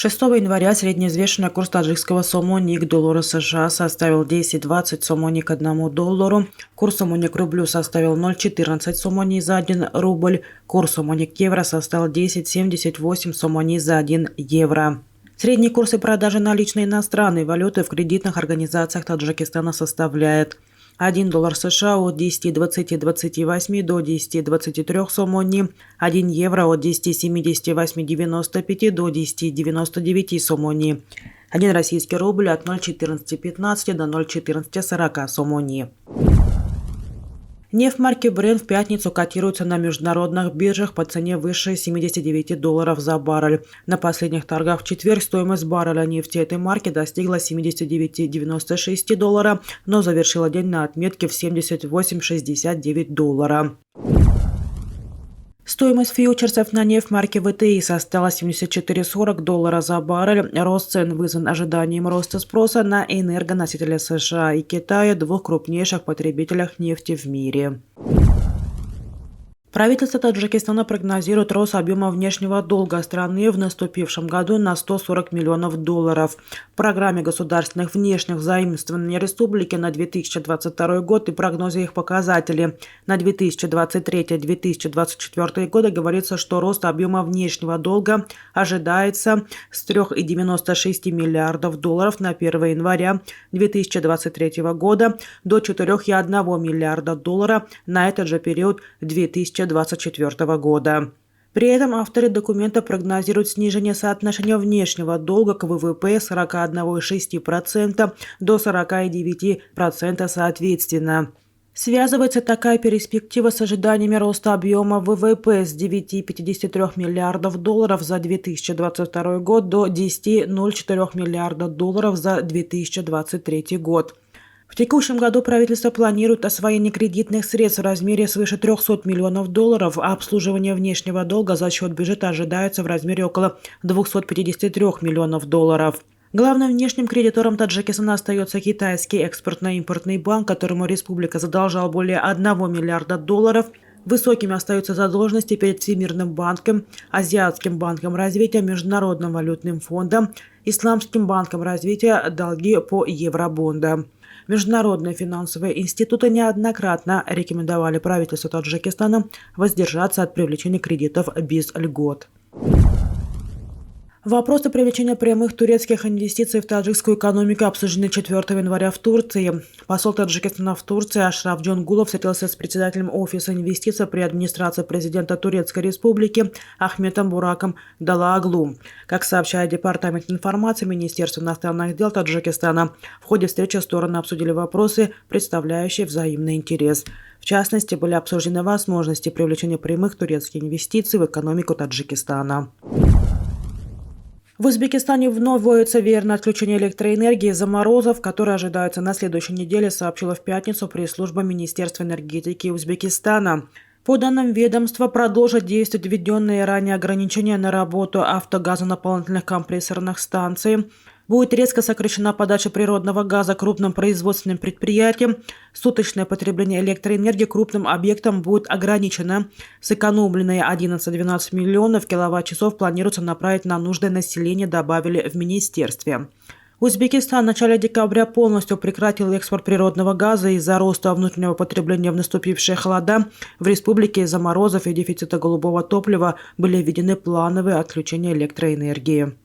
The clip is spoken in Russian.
6 января среднеизвешенный курс таджикского сомони к доллару США составил 10,20 сомони к $1. Курс сомони к рублю составил 0,14 сомони за 1 рубль. Курс сомони к евро составил 10,78 сомони за 1 евро. Средние курсы продажи наличной иностранной валюты в кредитных организациях Таджикистана составляет: 1 доллар США от 10,20-28 до 10,23 сомони, 1 евро от 10,78-95 до 10,99 сомони, 1 российский рубль от 0,1415 до 0,1440 сомони. Нефть марки Brent в пятницу котируется на международных биржах по цене выше $79 за баррель. На последних торгах в четверг стоимость барреля нефти этой марки достигла $79,96, но завершила день на отметке в $78,69. Стоимость фьючерсов на нефть марки ВТИ составила $74,40 за баррель. Рост цен вызван ожиданием роста спроса на энергоносители США и Китая, двух крупнейших потребителях нефти в мире. Правительство Таджикистана прогнозирует рост объема внешнего долга страны в наступившем году на $140 миллионов. В программе государственных внешних заимствований республики на 2022 год и прогнозе их показателей на 2023-2024 годы говорится, что рост объема внешнего долга ожидается с $3,96 миллиардов на 1 января 2023 года до $4,1 миллиарда на этот же период 2024 года. При этом авторы документа прогнозируют снижение соотношения внешнего долга к ВВП с 41,6% до 49% соответственно. Связывается такая перспектива с ожиданиями роста объема ВВП с $9,53 миллиардов за 2022 год до $10,04 миллиарда за 2023 год. В текущем году правительство планирует освоение кредитных средств в размере свыше $300 миллионов, а обслуживание внешнего долга за счет бюджета ожидается в размере около $253 миллионов. Главным внешним кредитором Таджикистана остается китайский экспортно-импортный банк, которому республика задолжала более $1 миллиарда. Высокими остаются задолженности перед Всемирным банком, Азиатским банком развития, Международным валютным фондом, Исламским банком развития, долги по евробондам. Международные финансовые институты неоднократно рекомендовали правительству Таджикистана воздержаться от привлечения кредитов без льгот. Вопросы привлечения прямых турецких инвестиций в таджикскую экономику обсуждены 4 января в Турции. Посол Таджикистана в Турции Ашраф Джонгулов встретился с председателем Офиса инвестиций при администрации президента Турецкой Республики Ахметом Бураком Далааглу. Как сообщает Департамент информации Министерства иностранных дел Таджикистана, в ходе встречи стороны обсудили вопросы, представляющие взаимный интерес. В частности, были обсуждены возможности привлечения прямых турецких инвестиций в экономику Таджикистана. В Узбекистане вновь вводится веерное отключение электроэнергии из-за морозов, которые ожидаются на следующей неделе, сообщила в пятницу пресс-служба Министерства энергетики Узбекистана. По данным ведомства, продолжат действовать введенные ранее ограничения на работу автогазонаполнительных компрессорных станций. Будет резко сокращена подача природного газа крупным производственным предприятиям. Суточное потребление электроэнергии крупным объектам будет ограничено. Сэкономленные 11-12 миллионов киловатт-часов планируется направить на нужды населения, добавили в министерстве. Узбекистан в начале декабря полностью прекратил экспорт природного газа из-за роста внутреннего потребления в наступившие холода. В республике из-за морозов и дефицита голубого топлива были введены плановые отключения электроэнергии.